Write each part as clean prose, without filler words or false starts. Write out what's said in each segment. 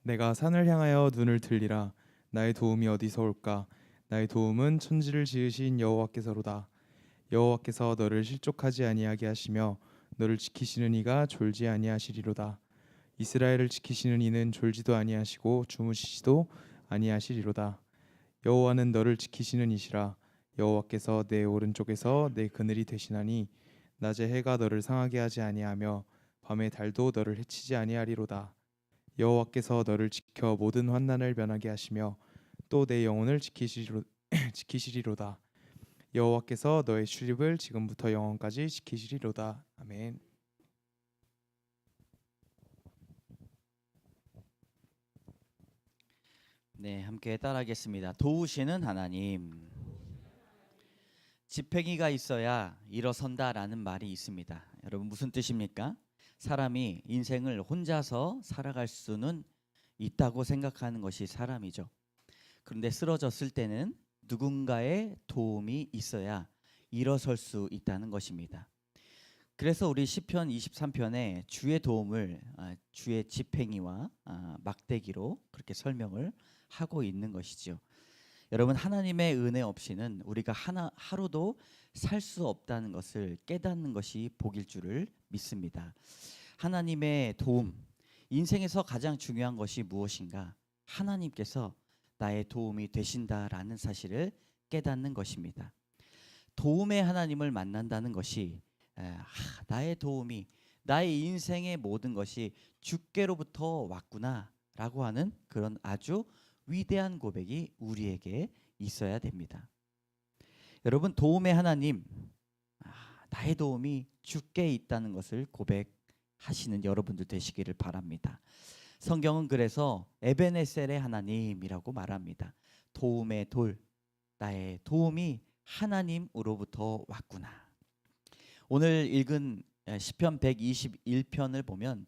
내가 산을 향하여 눈을 들리라. 나의 도움이 어디서 올까? 나의 도움은 천지를 지으신 여호와께서로다. 여호와께서 너를 실족하지 아니하게 하시며 너를 지키시는 이가 졸지 아니하시리로다. 이스라엘을 지키시는 이는 졸지도 아니하시고 주무시지도 아니하시리로다. 여호와는 너를 지키시는 이시라. 여호와께서 내 오른쪽에서 내 그늘이 되시나니 낮에 해가 너를 상하게 하지 아니하며 밤에 달도 너를 해치지 아니하리로다. 여호와께서 너를 지켜 모든 환난을 면하게 하시며 또 내 영혼을 지키시리로다. 여호와께서 너의 출입을 지금부터 영원까지 지키시리로다. 아멘. 네, 함께 따라하겠습니다. 도우시는 하나님. 지팽이가 있어야 일어선다라는 말이 있습니다. 여러분 무슨 뜻입니까? 사람이 인생을 혼자서 살아갈 수는 있다고 생각하는 것이 사람이죠. 그런데 쓰러졌을 때는 누군가의 도움이 있어야 일어설 수 있다는 것입니다. 그래서 우리 시편 23편에 주의 도움을 주의 지팽이와 막대기로 그렇게 설명을 하고 있는 것이죠. 여러분 하나님의 은혜 없이는 우리가 하루도 살 수 없다는 것을 깨닫는 것이 복일 줄을 믿습니다. 하나님의 도움, 인생에서 가장 중요한 것이 무엇인가? 하나님께서 나의 도움이 되신다라는 사실을 깨닫는 것입니다. 도움의 하나님을 만난다는 것이 나의 도움이 나의 인생의 모든 것이 주께로부터 왔구나라고 하는 그런 아주 위대한 고백이 우리에게 있어야 됩니다. 여러분 도움의 하나님, 나의 도움이 주께 있다는 것을 고백하시는 여러분들 되시기를 바랍니다. 성경은 그래서 에베네셀의 하나님이라고 말합니다. 도움의 돌, 나의 도움이 하나님으로부터 왔구나. 오늘 읽은 시편 121편을 보면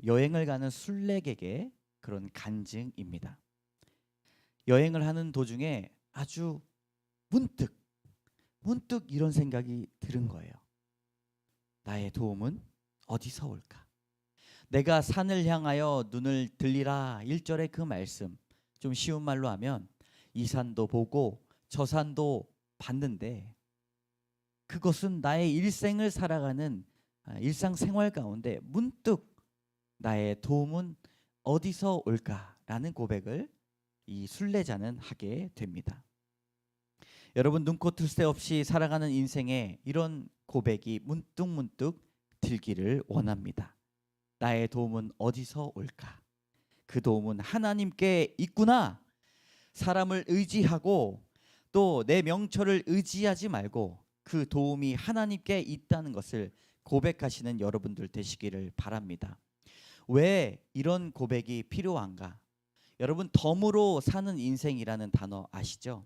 여행을 가는 순례객의 그런 간증입니다. 여행을 하는 도중에 아주 문득 이런 생각이 들은 거예요. 나의 도움은 어디서 올까? 내가 산을 향하여 눈을 들리라 1절의 그 말씀, 좀 쉬운 말로 하면 이 산도 보고 저 산도 봤는데 그것은 나의 일생을 살아가는 일상생활 가운데 문득 나의 도움은 어디서 올까라는 고백을 이 순례자는 하게 됩니다. 여러분 눈코 뜰 새 없이 살아가는 인생에 이런 고백이 문득 들기를 원합니다. 나의 도움은 어디서 올까? 그 도움은 하나님께 있구나. 사람을 의지하고 또 내 명철을 의지하지 말고 그 도움이 하나님께 있다는 것을 고백하시는 여러분들 되시기를 바랍니다. 왜 이런 고백이 필요한가? 여러분 덤으로 사는 인생이라는 단어 아시죠?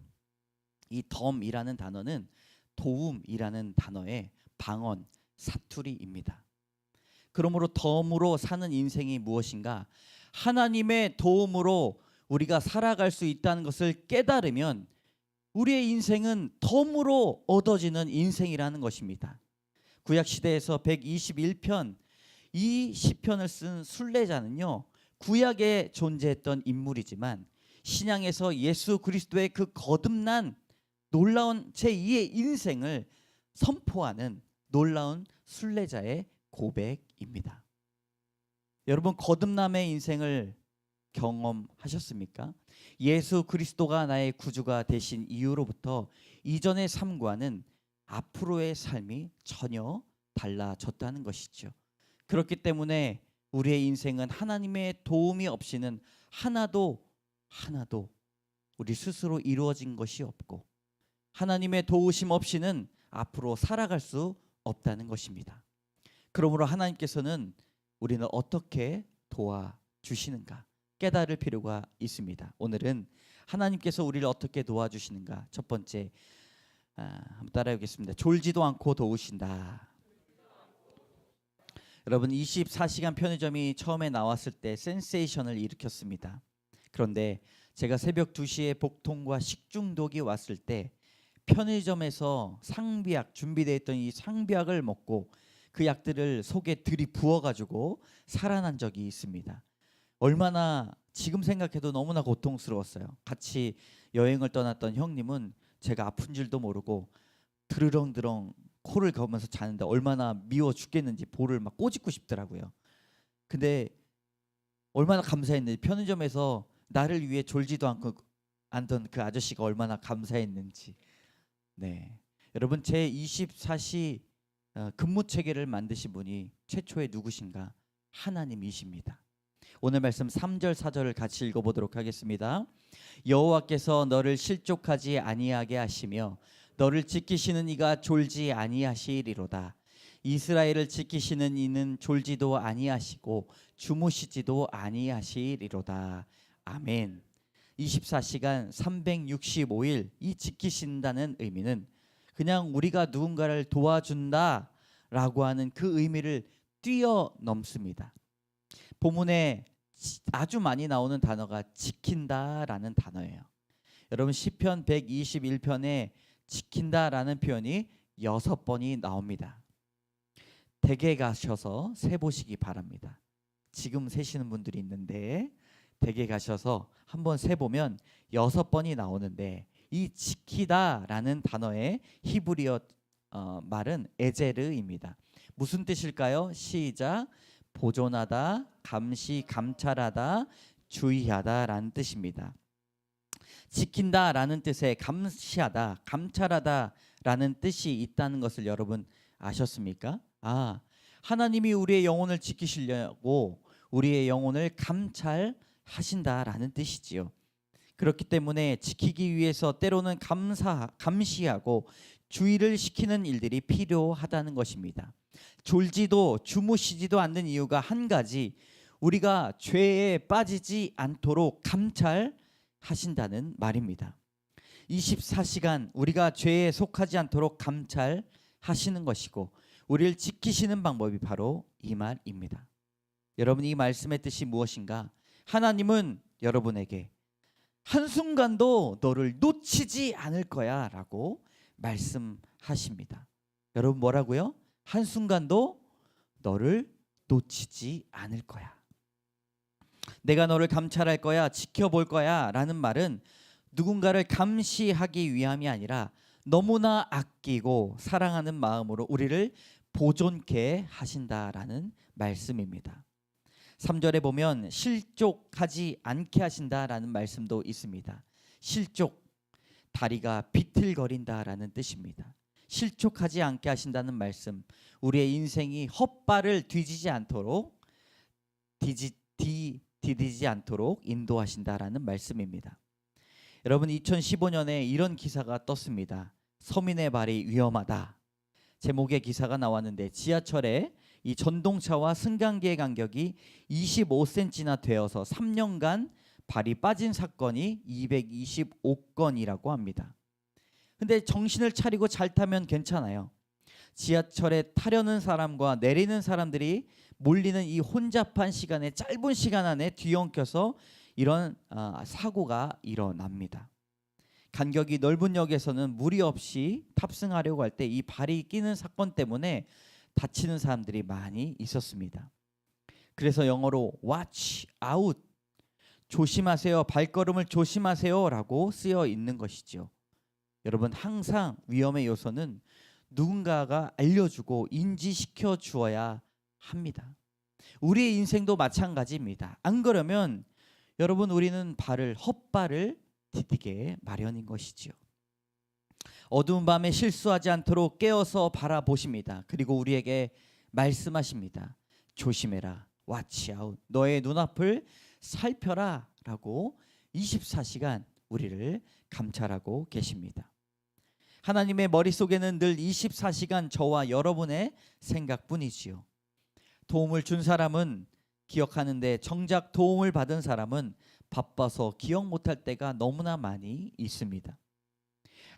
이 덤이라는 단어는 도움이라는 단어의 방언, 사투리입니다. 그러므로 덤으로 사는 인생이 무엇인가? 하나님의 도움으로 우리가 살아갈 수 있다는 것을 깨달으면 우리의 인생은 덤으로 얻어지는 인생이라는 것입니다. 구약시대에서 121편 이 시편을 쓴 순례자는요, 구약에 존재했던 인물이지만 신약에서 예수 그리스도의 그 거듭난 놀라운 제2의 인생을 선포하는 놀라운 순례자의 고백입니다. 여러분 거듭남의 인생을 경험하셨습니까? 예수 그리스도가 나의 구주가 되신 이후로부터 이전의 삶과는 앞으로의 삶이 전혀 달라졌다는 것이죠. 그렇기 때문에 우리의 인생은 하나님의 도움이 없이는 하나도 우리 스스로 이루어진 것이 없고 하나님의 도우심 없이는 앞으로 살아갈 수 없다는 것입니다. 그러므로 하나님께서는 우리는 어떻게 도와주시는가 깨달을 필요가 있습니다. 오늘은 하나님께서 우리를 어떻게 도와주시는가 첫 번째 한번 따라해보겠습니다. 졸지도 않고 도우신다. 여러분 24시간 편의점이 처음에 나왔을 때 센세이션을 일으켰습니다. 그런데 제가 새벽 2시에 복통과 식중독이 왔을 때 편의점에서 상비약 준비되어 있던 이 상비약을 먹고 그 약들을 속에 들이부어 가지고 살아난 적이 있습니다. 얼마나 지금 생각해도 너무나 고통스러웠어요. 같이 여행을 떠났던 형님은 제가 아픈 줄도 모르고 드르렁드렁 코를 거면서 자는데 얼마나 미워 죽겠는지 볼을 막 꼬집고 싶더라고요. 근데 얼마나 감사했는지, 편의점에서 나를 위해 졸지도 않고 않던 그 아저씨가 얼마나 감사했는지. 네, 여러분, 제 24시 근무 체계를 만드신 분이 최초의 누구신가? 하나님이십니다. 오늘 말씀 3절 4절을 같이 읽어보도록 하겠습니다. 여호와께서 너를 실족하지 아니하게 하시며 너를 지키시는 이가 졸지 아니하시리로다. 이스라엘을 지키시는 이는 졸지도 아니하시고 주무시지도 아니하시리로다. 아멘. 24시간 365일 이 지키신다는 의미는 그냥 우리가 누군가를 도와준다라고 하는 그 의미를 뛰어넘습니다. 본문에 아주 많이 나오는 단어가 지킨다라는 단어예요. 여러분, 시편 121편에 지킨다라는 표현이 6번이 나옵니다. 댁에 가셔서 세보시기 바랍니다. 지금 세시는 분들이 있는데 댁에 가셔서 한번 세보면 6번이 나오는데, 이 지키다라는 단어의 히브리어 말은 에제르입니다. 무슨 뜻일까요? 시작. 보존하다, 감시, 감찰하다, 주의하다라는 뜻입니다. 지킨다라는 뜻에 감시하다, 감찰하다라는 뜻이 있다는 것을 여러분 아셨습니까? 하나님이 우리의 영혼을 지키시려고 우리의 영혼을 감찰하신다라는 뜻이지요. 그렇기 때문에 지키기 위해서 때로는 감시하고 주의를 시키는 일들이 필요하다는 것입니다. 졸지도 주무시지도 않는 이유가 한 가지, 우리가 죄에 빠지지 않도록 감찰하신다는 말입니다. 24시간 우리가 죄에 속하지 않도록 감찰하시는 것이고, 우리를 지키시는 방법이 바로 이 말입니다. 여러분, 이 말씀의 뜻이 무엇인가? 하나님은 여러분에게 한순간도 너를 놓치지 않을 거야 라고 말씀하십니다. 여러분, 뭐라고요? 한순간도 너를 놓치지 않을 거야. 내가 너를 감찰할 거야, 지켜볼 거야 라는 말은 누군가를 감시하기 위함이 아니라 너무나 아끼고 사랑하는 마음으로 우리를 보존케 하신다라는 말씀입니다. 3절에 보면 실족하지 않게 하신다라는 말씀도 있습니다. 실족, 다리가 비틀거린다라는 뜻입니다. 실족하지 않게 하신다는 말씀, 우리의 인생이 헛발을 뒤지지 않도록 디디지 않도록 인도하신다라는 말씀입니다. 여러분, 2015년에 이런 기사가 떴습니다. 서민의 발이 위험하다 제목의 기사가 나왔는데, 지하철에 이 전동차와 승강기의 간격이 25cm나 되어서 3년간 발이 빠진 사건이 225건이라고 합니다. 근데 정신을 차리고 잘 타면 괜찮아요. 지하철에 타려는 사람과 내리는 사람들이 몰리는 이 혼잡한 시간에, 짧은 시간 안에 뒤엉켜서 이런 사고가 일어납니다. 간격이 넓은 역에서는 무리 없이 탑승하려고 할 때 이 발이 끼는 사건 때문에 다치는 사람들이 많이 있었습니다. 그래서 영어로 watch out, 조심하세요, 발걸음을 조심하세요 라고 쓰여 있는 것이죠. 여러분, 항상 위험의 요소는 누군가가 알려주고 인지시켜 주어야 합니다. 우리의 인생도 마찬가지입니다. 안 그러면 여러분, 우리는 헛발을 디디게 마련인 것이지요. 어두운 밤에 실수하지 않도록 깨어서 바라보십니다. 그리고 우리에게 말씀하십니다. 조심해라, watch out, 너의 눈앞을 살펴라 라고 24시간 우리를 감찰하고 계십니다. 하나님의 머릿속에는 늘 24시간 저와 여러분의 생각뿐이지요. 도움을 준 사람은 기억하는데 정작 도움을 받은 사람은 바빠서 기억 못할 때가 너무나 많이 있습니다.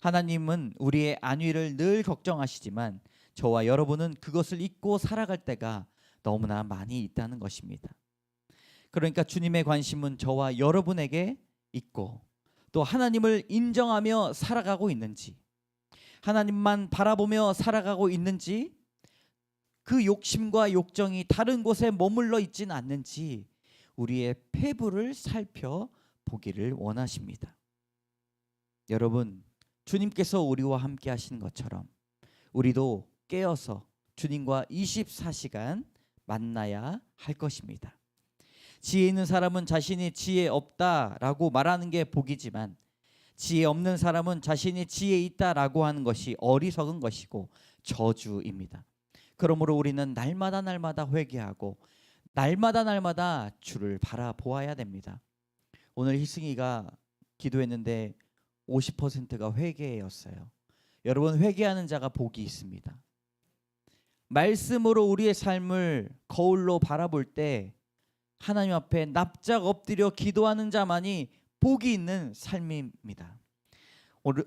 하나님은 우리의 안위를 늘 걱정하시지만 저와 여러분은 그것을 잊고 살아갈 때가 너무나 많이 있다는 것입니다. 그러니까 주님의 관심은 저와 여러분에게 있고, 또 하나님을 인정하며 살아가고 있는지, 하나님만 바라보며 살아가고 있는지, 그 욕심과 욕정이 다른 곳에 머물러 있지는 않는지 우리의 폐부를 살펴보기를 원하십니다. 여러분, 주님께서 우리와 함께 하신 것처럼 우리도 깨어서 주님과 24시간 만나야 할 것입니다. 지혜 있는 사람은 자신이 지혜 없다라고 말하는 게 복이지만 지혜 없는 사람은 자신이 지혜 있다라고 하는 것이 어리석은 것이고 저주입니다. 그러므로 우리는 날마다 회개하고 날마다 주를 바라보아야 됩니다. 오늘 희승이가 기도했는데 50%가 회개였어요. 여러분, 회개하는 자가 복이 있습니다. 말씀으로 우리의 삶을 거울로 바라볼 때 하나님 앞에 납작 엎드려 기도하는 자만이 복이 있는 삶입니다.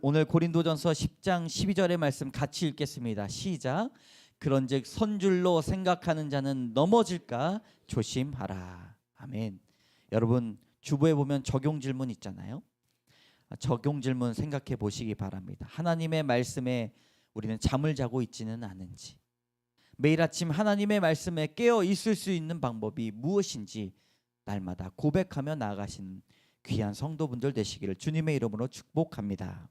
오늘 고린도전서 10장 12절의 말씀 같이 읽겠습니다. 시작. 그런즉 선줄로 생각하는 자는 넘어질까 조심하라. 아멘. 여러분, 주보에 보면 적용 질문 있잖아요. 적용 질문 생각해 보시기 바랍니다. 하나님의 말씀에 우리는 잠을 자고 있지는 않은지, 매일 아침 하나님의 말씀에 깨어 있을 수 있는 방법이 무엇인지 날마다 고백하며 나아가신 귀한 성도분들 되시기를 주님의 이름으로 축복합니다.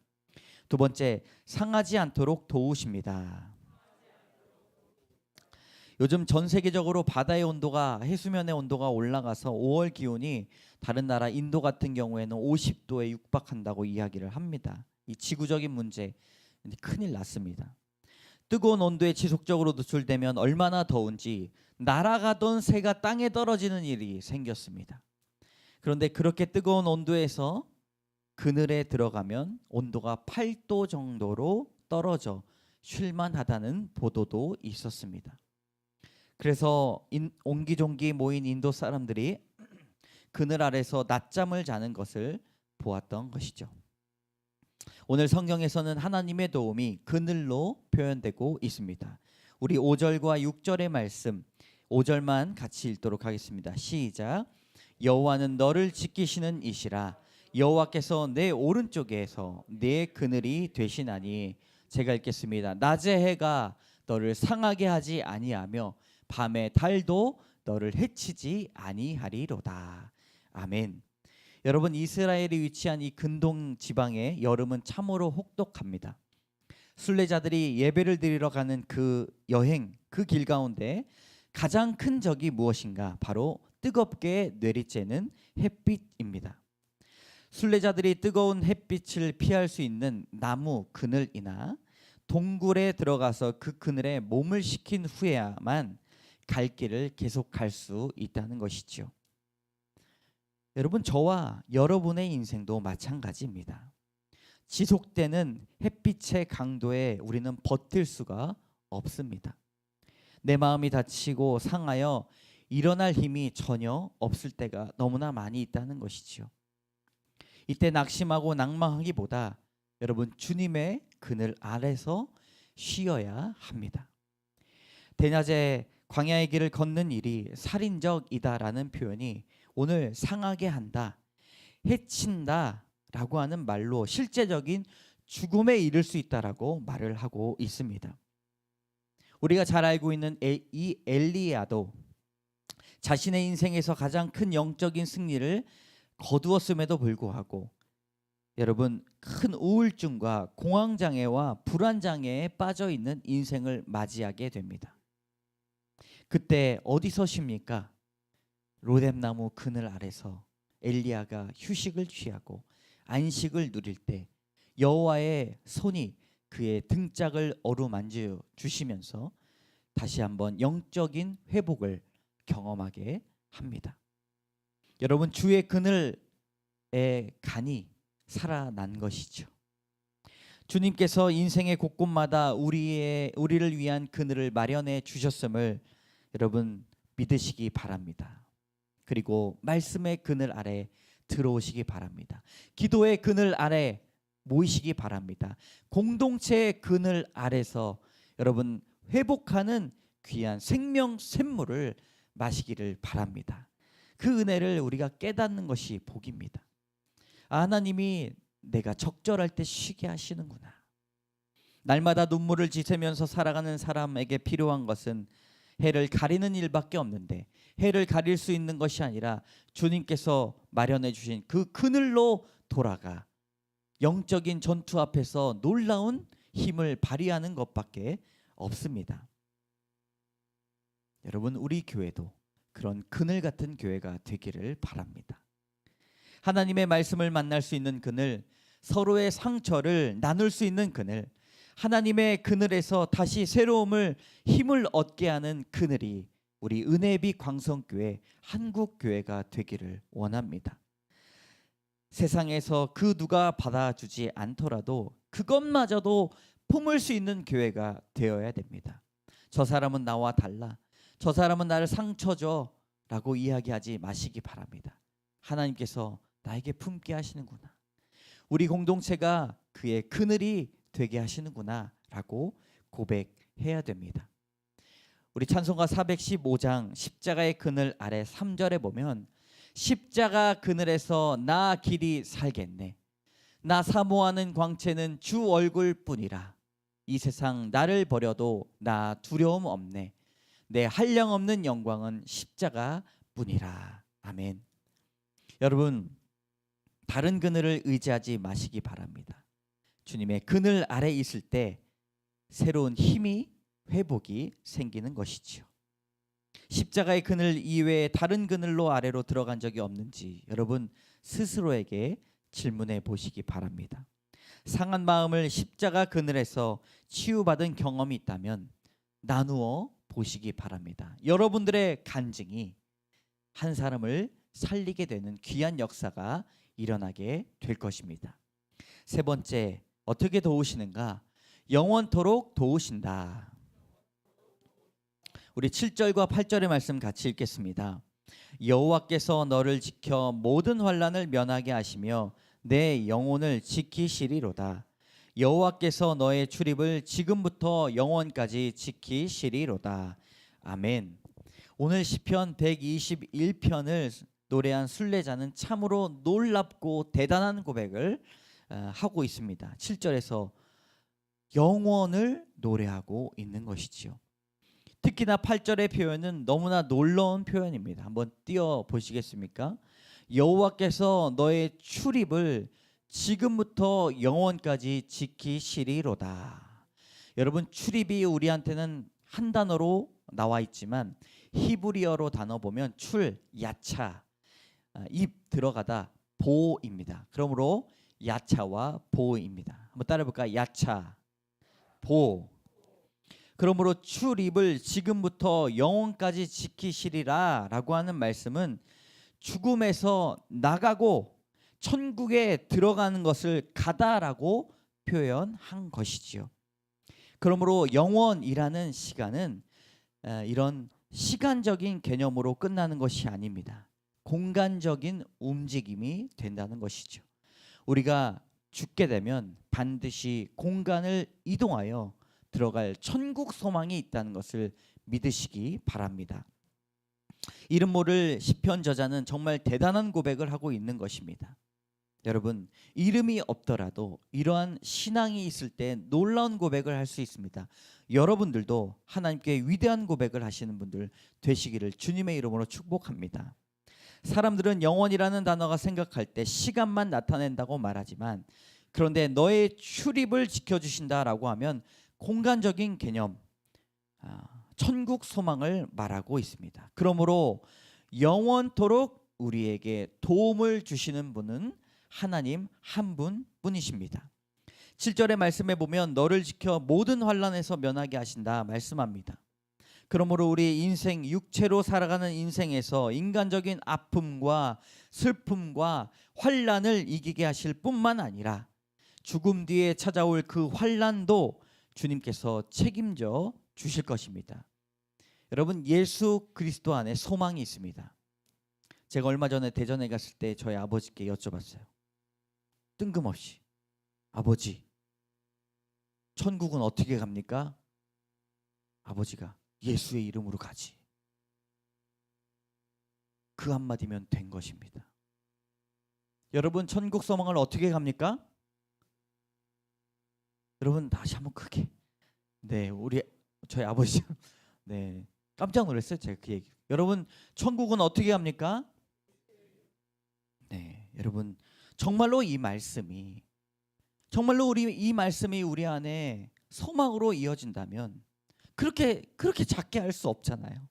두 번째, 상하지 않도록 도우십니다. 요즘 전 세계적으로 바다의 온도가, 해수면의 온도가 올라가서 5월 기온이 다른 나라 인도 같은 경우에는 50도에 육박한다고 이야기를 합니다. 이 지구적인 문제 큰일 났습니다. 뜨거운 온도에 지속적으로 노출되면 얼마나 더운지 날아가던 새가 땅에 떨어지는 일이 생겼습니다. 그런데 그렇게 뜨거운 온도에서 그늘에 들어가면 온도가 8도 정도로 떨어져 쉴만하다는 보도도 있었습니다. 그래서 옹기종기 모인 인도 사람들이 그늘 아래서 낮잠을 자는 것을 보았던 것이죠. 오늘 성경에서는 하나님의 도움이 그늘로 표현되고 있습니다. 우리 5절과 6절의 말씀, 5절만 같이 읽도록 하겠습니다. 시작. 여호와는 너를 지키시는 이시라. 여호와께서 내 오른쪽에서 내 그늘이 되시나니. 제가 읽겠습니다. 낮의 해가 너를 상하게 하지 아니하며 밤의 달도 너를 해치지 아니하리로다. 아멘. 여러분, 이스라엘이 위치한 이 근동 지방의 여름은 참으로 혹독합니다. 순례자들이 예배를 드리러 가는 그 여행, 그 길 가운데 가장 큰 적이 무엇인가? 바로 뜨겁게 내리쬐는 햇빛입니다. 순례자들이 뜨거운 햇빛을 피할 수 있는 나무 그늘이나 동굴에 들어가서 그 그늘에 몸을 식힌 후에야만 갈 길을 계속 갈 수 있다는 것이죠. 여러분, 저와 여러분의 인생도 마찬가지입니다. 지속되는 햇빛의 강도에 우리는 버틸 수가 없습니다. 내 마음이 다치고 상하여 일어날 힘이 전혀 없을 때가 너무나 많이 있다는 것이지요. 이때 낙심하고 낭망하기보다 여러분, 주님의 그늘 아래서 쉬어야 합니다. 대낮에 광야의 길을 걷는 일이 살인적이다라는 표현이 오늘 상하게 한다, 해친다 라고 하는 말로 실제적인 죽음에 이를 수 있다라고 말을 하고 있습니다. 우리가 잘 알고 있는 이 엘리야도 자신의 인생에서 가장 큰 영적인 승리를 거두었음에도 불구하고 여러분, 큰 우울증과 공황장애와 불안장애에 빠져 있는 인생을 맞이하게 됩니다. 그때 어디서 쉽니까? 로뎀나무 그늘 아래서 엘리야가 휴식을 취하고 안식을 누릴 때 여호와의 손이 그의 등짝을 어루만져 주시면서 다시 한번 영적인 회복을 경험하게 합니다. 여러분, 주의 그늘에 간이 살아난 것이죠. 주님께서 인생의 곳곳마다 우리를 위한 그늘을 마련해 주셨음을 여러분 믿으시기 바랍니다. 그리고 말씀의 그늘 아래 들어오시기 바랍니다. 기도의 그늘 아래 모이시기 바랍니다. 공동체의 그늘 아래서 여러분 회복하는 귀한 생명 샘물을 마시기를 바랍니다. 그 은혜를 우리가 깨닫는 것이 복입니다. 하나님이 내가 적절할 때 쉬게 하시는구나. 날마다 눈물을 지새면서 살아가는 사람에게 필요한 것은 해를 가리는 일밖에 없는데 해를 가릴 수 있는 것이 아니라 주님께서 마련해 주신 그 그늘로 돌아가 영적인 전투 앞에서 놀라운 힘을 발휘하는 것밖에 없습니다. 여러분, 우리 교회도 그런 그늘 같은 교회가 되기를 바랍니다. 하나님의 말씀을 만날 수 있는 그늘, 서로의 상처를 나눌 수 있는 그늘, 하나님의 그늘에서 다시 새로움을 힘을 얻게 하는 그늘이 우리 은혜비 광성교회 한국교회가 되기를 원합니다. 세상에서 그 누가 받아주지 않더라도 그것마저도 품을 수 있는 교회가 되어야 됩니다. 저 사람은 나와 달라, 저 사람은 나를 상처 줘 라고 이야기하지 마시기 바랍니다. 하나님께서 나에게 품게 하시는구나, 우리 공동체가 그의 그늘이 되게 하시는구나 라고 고백해야 됩니다. 우리 찬송가 415장 십자가의 그늘 아래 3절에 보면 십자가 그늘에서 나 길이 살겠네, 나 사모하는 광채는 주 얼굴뿐이라, 이 세상 나를 버려도 나 두려움 없네, 내 한량없는 영광은 십자가뿐이라. 아멘. 여러분, 다른 그늘을 의지하지 마시기 바랍니다. 주님의 그늘 아래 있을 때 새로운 힘이, 회복이 생기는 것이지요. 십자가의 그늘 이외에 다른 그늘로 아래로 들어간 적이 없는지 여러분 스스로에게 질문해 보시기 바랍니다. 상한 마음을 십자가 그늘에서 치유받은 경험이 있다면 나누어 보시기 바랍니다. 여러분들의 간증이 한 사람을 살리게 되는 귀한 역사가 일어나게 될 것입니다. 세 번째, 어떻게 도우시는가? 영원토록 도우신다. 우리 7절과 8절의 말씀 같이 읽겠습니다. 여호와께서 너를 지켜 모든 환난을 면하게 하시며 내 영혼을 지키시리로다. 여호와께서 너의 출입을 지금부터 영원까지 지키시리로다. 아멘. 오늘 시편 121편을 노래한 순례자는 참으로 놀랍고 대단한 고백을 하고 있습니다. 7절에서 영원을 노래하고 있는 것이지요. 특히나 8절의 표현은 너무나 놀라운 표현입니다. 한번 띄워 보시겠습니까? 여호와께서 너의 출입을 지금부터 영원까지 지키시리로다. 여러분, 출입이 우리한테는 한 단어로 나와 있지만 히브리어로 단어 보면 출, 야차, 입 들어가다 보입니다. 그러므로 야차와 보입니다. 한번 따라 볼까요? 야차, 보. 그러므로 출입을 지금부터 영원까지 지키시리라 라고 하는 말씀은 죽음에서 나가고 천국에 들어가는 것을 가다라고 표현한 것이지요. 그러므로 영원이라는 시간은 이런 시간적인 개념으로 끝나는 것이 아닙니다. 공간적인 움직임이 된다는 것이죠. 우리가 죽게 되면 반드시 공간을 이동하여 들어갈 천국 소망이 있다는 것을 믿으시기 바랍니다. 이름 모를 시편 저자는 정말 대단한 고백을 하고 있는 것입니다. 여러분, 이름이 없더라도 이러한 신앙이 있을 때 놀라운 고백을 할 수 있습니다. 여러분들도 하나님께 위대한 고백을 하시는 분들 되시기를 주님의 이름으로 축복합니다. 사람들은 영원이라는 단어가 생각할 때 시간만 나타낸다고 말하지만, 그런데 너의 출입을 지켜주신다라고 하면 공간적인 개념, 천국 소망을 말하고 있습니다. 그러므로 영원토록 우리에게 도움을 주시는 분은 하나님 한 분뿐이십니다. 7절의 말씀에 보면 너를 지켜 모든 환난에서 면하게 하신다 말씀합니다. 그러므로 우리 인생, 육체로 살아가는 인생에서 인간적인 아픔과 슬픔과 환난을 이기게 하실 뿐만 아니라 죽음 뒤에 찾아올 그 환난도 주님께서 책임져 주실 것입니다. 여러분, 예수 그리스도 안에 소망이 있습니다. 제가 얼마 전에 대전에 갔을 때 저희 아버지께 여쭤봤어요. 뜬금없이, 아버지, 천국은 어떻게 갑니까? 아버지가 예수의 이름으로 가지. 그 한마디면 된 것입니다. 여러분, 천국 소망을 어떻게 갑니까? 여러분, 다시 한번 크게. 네, 저희 아버지, 네, 깜짝 놀랐어요. 제가 그 얘기. 여러분, 천국은 어떻게 합니까? 네, 여러분, 정말로 이 말씀이 우리 안에 소망으로 이어진다면 그렇게 작게 할 수 없잖아요.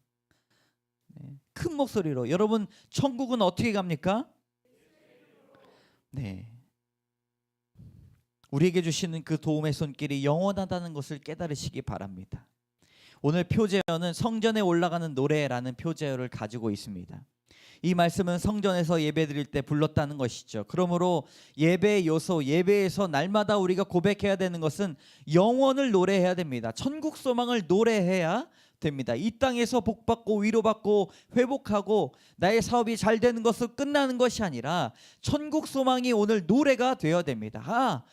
네, 큰 목소리로 여러분, 천국은 어떻게 갑니까? 네, 우리에게 주시는 그 도움의 손길이 영원하다는 것을 깨달으시기 바랍니다. 오늘 표제어는 성전에 올라가는 노래라는 표제어를 가지고 있습니다. 이 말씀은 성전에서 예배드릴 때 불렀다는 것이죠. 그러므로 예배의 요소, 예배에서 날마다 우리가 고백해야 되는 것은 영원을 노래해야 됩니다. 천국 소망을 노래해야 됩니다. 이 땅에서 복받고 위로받고 회복하고 나의 사업이 잘 되는 것으로 끝나는 것이 아니라 천국 소망이 오늘 노래가 되어야 됩니다.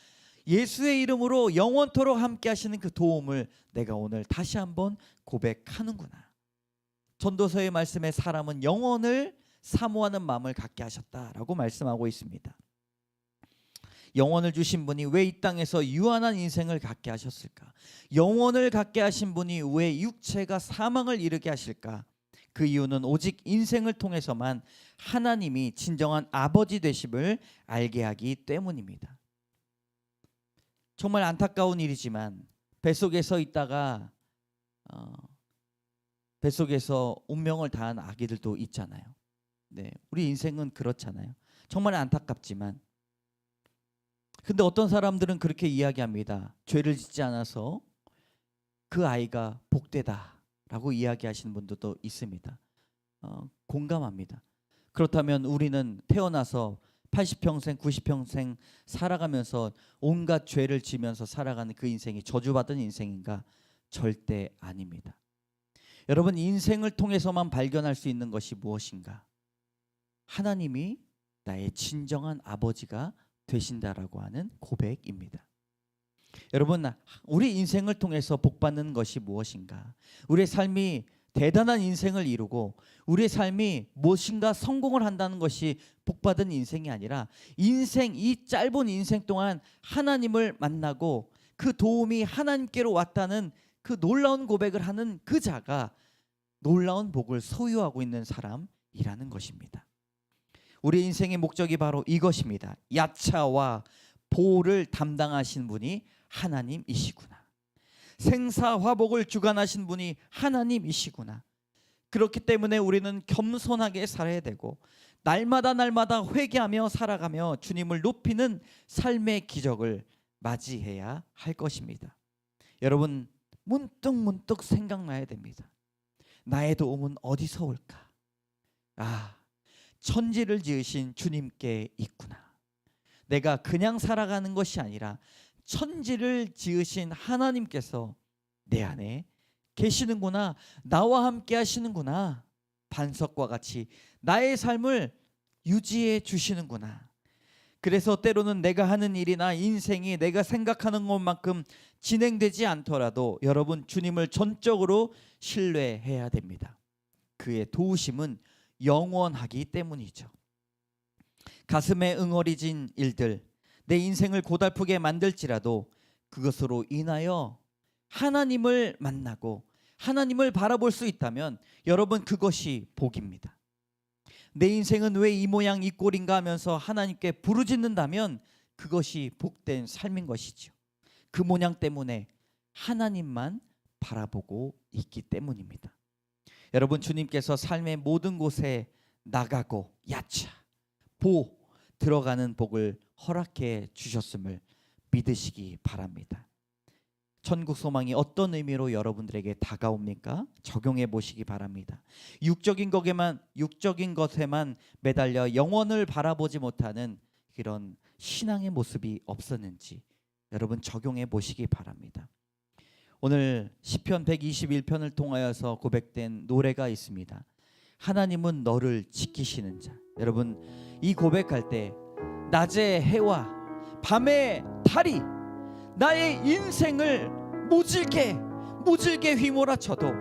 예수의 이름으로 영원토록 함께 하시는 그 도움을 내가 오늘 다시 한번 고백하는구나. 전도서의 말씀에 사람은 영원을 사모하는 마음을 갖게 하셨다라고 말씀하고 있습니다. 영원을 주신 분이 왜 이 땅에서 유한한 인생을 갖게 하셨을까? 영원을 갖게 하신 분이 왜 육체가 사망을 이르게 하실까? 그 이유는 오직 인생을 통해서만 하나님이 진정한 아버지 되심을 알게 하기 때문입니다. 정말 안타까운 일이지만 뱃속에서 있다가 뱃속에서 운명을 다한 아기들도 있잖아요. 네, 우리 인생은 그렇잖아요. 정말 안타깝지만, 근데 어떤 사람들은 그렇게 이야기합니다. 죄를 짓지 않아서 그 아이가 복되다라고 이야기하시는 분들도 있습니다. 공감합니다. 그렇다면 우리는 태어나서 80평생, 90평생 살아가면서 온갖 죄를 지면서 살아가는 그 인생이 저주받은 인생인가? 절대 아닙니다. 여러분, 인생을 통해서만 발견할 수 있는 것이 무엇인가? 하나님이 나의 진정한 아버지가 되신다라고 하는 고백입니다. 여러분, 우리 인생을 통해서 복받는 것이 무엇인가? 우리의 삶이 대단한 인생을 이루고 우리의 삶이 무엇인가 성공을 한다는 것이 복받은 인생이 아니라 인생, 이 짧은 인생 동안 하나님을 만나고 그 도움이 하나님께로 왔다는 그 놀라운 고백을 하는 그 자가 놀라운 복을 소유하고 있는 사람이라는 것입니다. 우리 인생의 목적이 바로 이것입니다. 야차와 보호를 담당하신 분이 하나님이시구나. 생사화복을 주관하신 분이 하나님이시구나. 그렇기 때문에 우리는 겸손하게 살아야 되고 날마다 회개하며 살아가며 주님을 높이는 삶의 기적을 맞이해야 할 것입니다. 여러분, 문득 생각나야 됩니다. 나의 도움은 어디서 올까? 천지를 지으신 주님께 있구나. 내가 그냥 살아가는 것이 아니라 천지를 지으신 하나님께서 내 안에 계시는구나. 나와 함께 하시는구나. 반석과 같이 나의 삶을 유지해 주시는구나. 그래서 때로는 내가 하는 일이나 인생이 내가 생각하는 것만큼 진행되지 않더라도 여러분, 주님을 전적으로 신뢰해야 됩니다. 그의 도우심은 영원하기 때문이죠. 가슴에 응어리진 일들, 내 인생을 고달프게 만들지라도 그것으로 인하여 하나님을 만나고 하나님을 바라볼 수 있다면 여러분, 그것이 복입니다. 내 인생은 왜 이 모양 이 꼴인가 하면서 하나님께 부르짖는다면 그것이 복된 삶인 것이죠. 그 모양 때문에 하나님만 바라보고 있기 때문입니다. 여러분, 주님께서 삶의 모든 곳에 나가고 야차, 보, 들어가는 복을 허락해 주셨음을 믿으시기 바랍니다. 천국 소망이 어떤 의미로 여러분들에게 다가옵니까? 적용해 보시기 바랍니다. 육적인 것에만 매달려 영원을 바라보지 못하는 그런 신앙의 모습이 없었는지 여러분 적용해 보시기 바랍니다. 오늘 시편 121편을 통하여서 고백된 노래가 있습니다. 하나님은 너를 지키시는 자. 여러분, 이 고백할 때 낮의 해와 밤의 달이 나의 인생을 모질게 휘몰아쳐도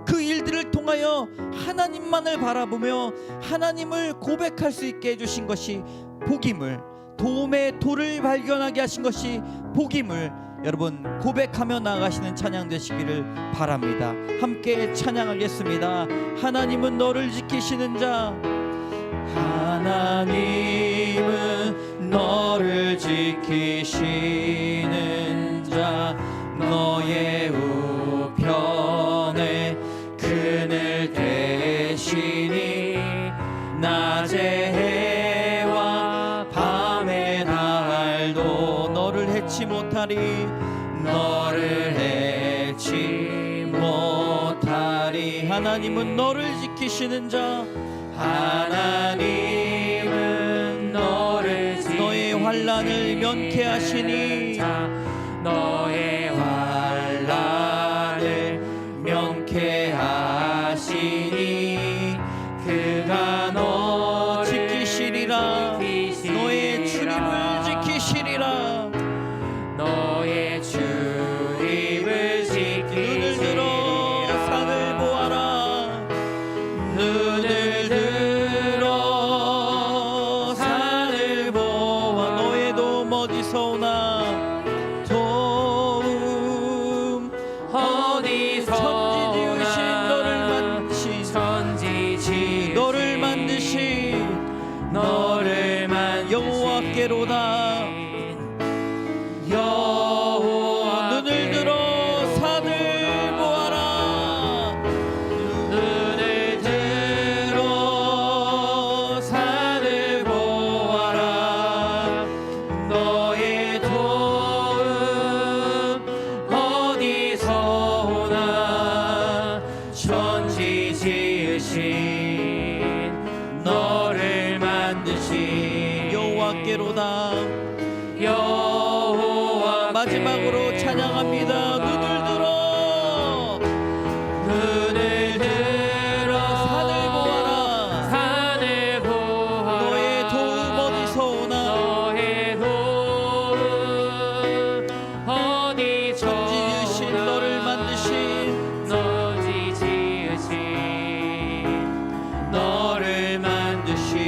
그 일들을 통하여 하나님만을 바라보며 하나님을 고백할 수 있게 해주신 것이 복임을, 도움의 도를 발견하게 하신 것이 복임을 여러분 고백하며 나가시는 찬양 되시기를 바랍니다. 함께 찬양하겠습니다. 하나님은 너를 지키시는 자, 하나님은 너를 지키시는 자, 너의 우편에 그늘 대시니 낮에 해와 밤의 달도 너를 해치 못하리, 너를 해치 못하리. 하나님은 너를 지키시는 자, 하나님은 너의 환난을 면케하시니, 너의 환난을 면케하시니 그가 너 지키시리라. 너의 출입을 지키시리라. 너의 출입을 지키시리라. 눈을 들어 산을 보아라. 눈을 들어 산을 보아. 너의 도움 어디서 오나? 도움 어디서 너를 만드신 여호와께로다. 여호와 눈을 들어 산을 보아라. 눈을 들어 산을 보아라. 너의 도움 어디서 오나? 천지 지으신 너를 만드신 여호와께로다. 여호와 마지막으로 찬양합니다. 눈을 들어 산을 보아라. 산을 보아라. 너의 도움 어디서 오나? 너의 도움 어디서 천지 지으신 너를 만드신 천지 지으신 너를 만드신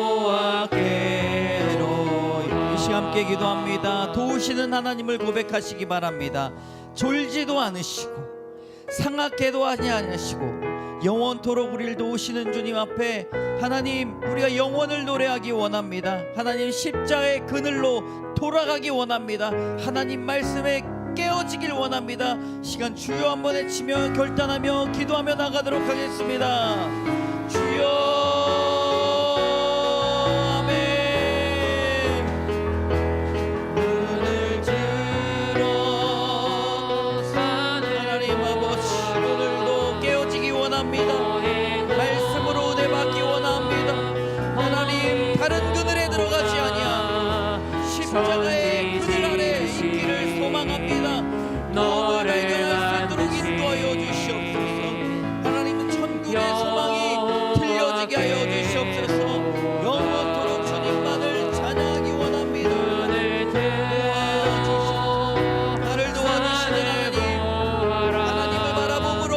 여호와께로. 이 시간 함께 기도합니다. 도우시는 하나님을 고백하시기 바랍니다. 졸지도 않으시고 상하게도 아니하시고 영원토록 우리를 도우시는 주님 앞에 하나님, 우리가 영원을 노래하기 원합니다. 하나님, 십자가의 그늘로 돌아가기 원합니다. 하나님 말씀에 깨어지길 원합니다. 시간 주여 한번 외치며 결단하며 기도하며 나가도록 하겠습니다. 주여. 말씀으로 은혜 받기 원합니다. 하나님, 다른 그늘에 들어가지 아니하 십자가의 그늘 아래 있기를 소망합니다. 너를 발견할 수 있도록 인도하여 주시옵소서. 하나님은 천국의 소망이 들려지게 하여 주시옵소서. 영원토록 주님만을 찬양하기 원합니다. 도와주시옵소서. 나를 도와주시는 하나님, 하나님을 바라보므로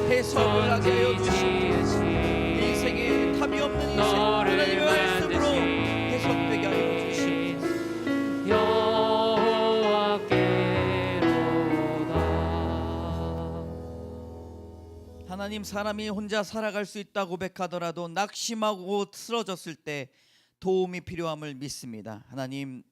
해석을 하게 하여 주시옵소서. 인생에 답이 없는 인생 하나님의 말씀으로 해석되게 하여 주시옵소서. 여호와께로다. 하나님, 사람이 혼자 살아갈 수 있다 고백하더라도 낙심하고 쓰러졌을 때 도움이 필요함을 믿습니다. 하나님,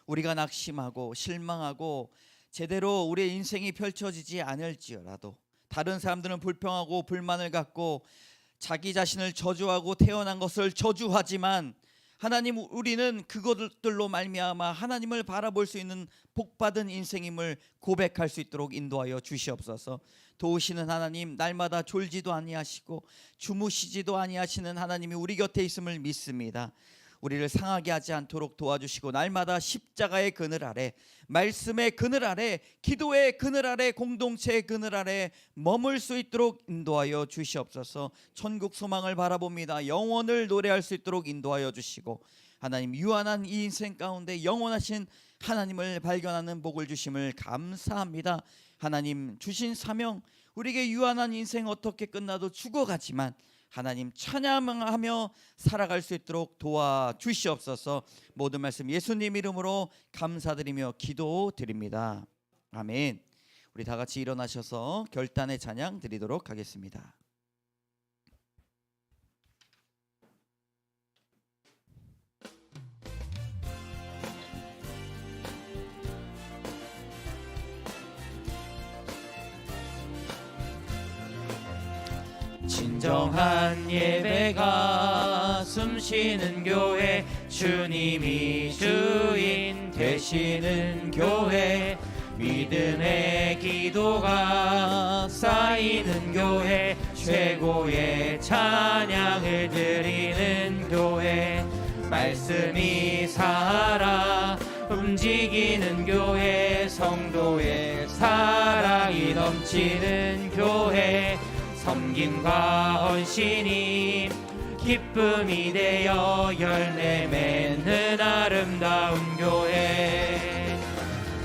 우리가 낙심하고 실망하고 제대로 우리의 인생이 펼쳐지지 않을지라도, 다른 사람들은 불평하고 불만을 갖고 자기 자신을 저주하고 태어난 것을 저주하지만 하나님, 우리는 그것들로 말미암아 하나님을 바라볼 수 있는 복받은 인생임을 고백할 수 있도록 인도하여 주시옵소서. 도우시는 하나님, 날마다 졸지도 아니하시고 주무시지도 아니하시는 하나님이 우리 곁에 있음을 믿습니다. 우리를 상하게 하지 않도록 도와주시고 날마다 십자가의 그늘 아래, 말씀의 그늘 아래, 기도의 그늘 아래, 공동체의 그늘 아래 머물 수 있도록 인도하여 주시옵소서. 천국 소망을 바라봅니다. 영원을 노래할 수 있도록 인도하여 주시고 하나님, 유한한 이 인생 가운데 영원하신 하나님을 발견하는 복을 주심을 감사합니다. 하나님, 주신 사명 우리에게 유한한 인생 어떻게 끝나도 죽어가지만 하나님 찬양하며 살아갈 수 있도록 도와주시옵소서. 모든 말씀 예수님 이름으로 감사드리며 기도드립니다. 아멘. 우리 다 같이 일어나셔서 결단의 찬양 드리도록 하겠습니다. 진정한 예배가 숨쉬는 교회, 주님이 주인 되시는 교회, 믿음의 기도가 쌓이는 교회, 최고의 찬양을 드리는 교회, 말씀이 살아 움직이는 교회, 성도의 사랑이 넘치는 교회, 섬김과 헌신이 기쁨이 되어 열매 맺는 아름다운 교회,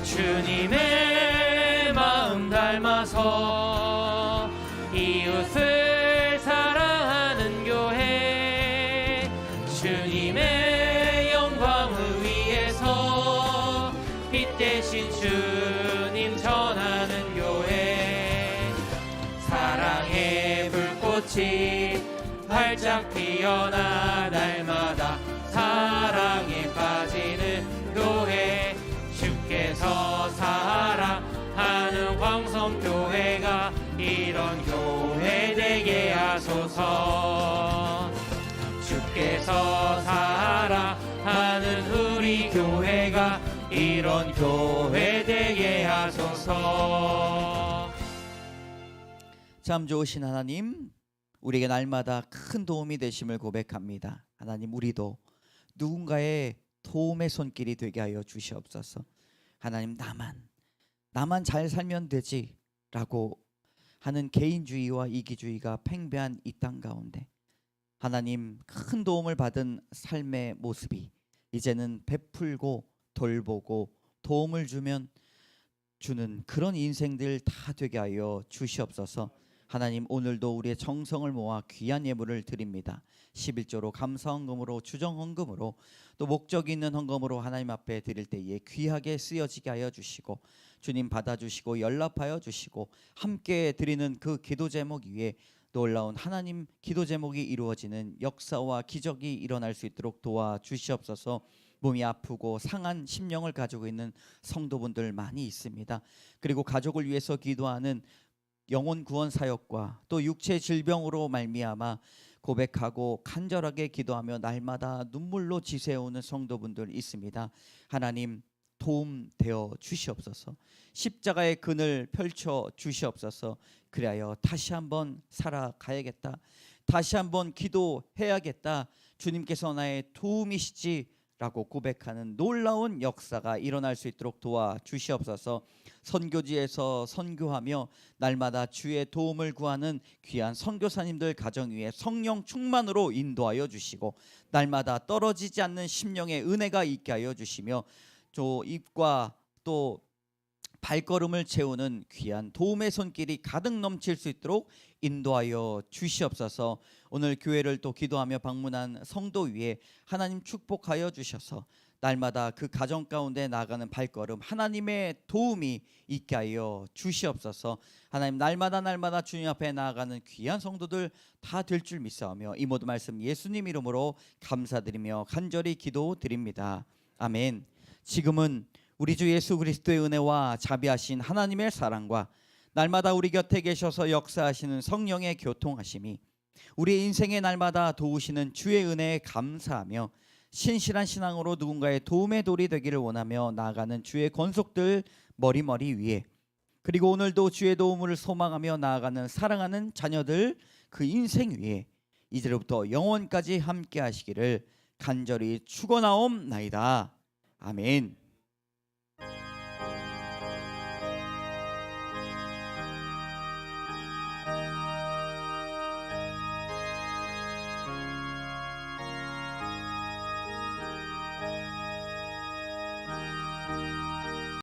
주님의 마음 닮아서 이웃을 사랑하는 교회, 주님의 영광을 위해서 빛 대신 주님 전하는 교회, 사랑의 불꽃이 활짝 피어나 날마다 사랑에 빠지는 교회, 주께서 사랑하는 황성교회가 이런 교회 되게 하소서. 주께서 사랑하는 우리 교회가 이런 교회 되게 하소서. 참 좋으신 하나님, 우리에게 날마다 큰 도움이 되심을 고백합니다. 하나님, 우리도 누군가의 도움의 손길이 되게 하여 주시옵소서. 하나님, 나만 잘 살면 되지 라고 하는 개인주의와 이기주의가 팽배한 이 땅 가운데 하나님, 큰 도움을 받은 삶의 모습이 이제는 베풀고 돌보고 도움을 주는 그런 인생들 다 되게 하여 주시옵소서. 하나님, 오늘도 우리의 정성을 모아 귀한 예물을 드립니다. 11조로 감사헌금으로 주정헌금으로 또 목적 있는 헌금으로 하나님 앞에 드릴 때에 귀하게 쓰여지게 하여 주시고 주님 받아주시고 연락하여 주시고 함께 드리는 그 기도 제목 위에 놀라운 하나님 기도 제목이 이루어지는 역사와 기적이 일어날 수 있도록 도와주시옵소서. 몸이 아프고 상한 심령을 가지고 있는 성도분들 많이 있습니다. 그리고 가족을 위해서 기도하는 영혼 구원 사역과 또 육체 질병으로 말미암아 고백하고 간절하게 기도하며 날마다 눈물로 지새우는 성도분들 있습니다. 하나님, 도움 되어 주시옵소서. 십자가의 그늘 펼쳐 주시옵소서. 그리하여 다시 한번 살아가야겠다, 다시 한번 기도해야겠다, 주님께서 나의 도움이시지 라고 고백하는 놀라운 역사가 일어날 수 있도록 도와주시옵소서. 선교지에서 선교하며 날마다 주의 도움을 구하는 귀한 선교사님들 가정 위에 성령 충만으로 인도하여 주시고 날마다 떨어지지 않는 심령의 은혜가 있게 하여 주시며 저 입과 또 발걸음을 채우는 귀한 도움의 손길이 가득 넘칠 수 있도록 인도하여 주시옵소서. 오늘 교회를 또 기도하며 방문한 성도 위에 하나님 축복하여 주셔서 날마다 그 가정 가운데 나아가는 발걸음 하나님의 도움이 있게 하여 주시옵소서. 하나님, 날마다 주님 앞에 나아가는 귀한 성도들 다 될 줄 믿사오며 이 모든 말씀 예수님 이름으로 감사드리며 간절히 기도드립니다. 아멘. 지금은 우리 주 예수 그리스도의 은혜와 자비하신 하나님의 사랑과 날마다 우리 곁에 계셔서 역사하시는 성령의 교통하심이 우리의 인생의 날마다 도우시는 주의 은혜에 감사하며 신실한 신앙으로 누군가의 도움의 돌이 되기를 원하며 나아가는 주의 권속들 머리머리 위에, 그리고 오늘도 주의 도움을 소망하며 나아가는 사랑하는 자녀들 그 인생 위에 이제로부터 영원까지 함께 하시기를 간절히 축원하옵나이다. 아멘.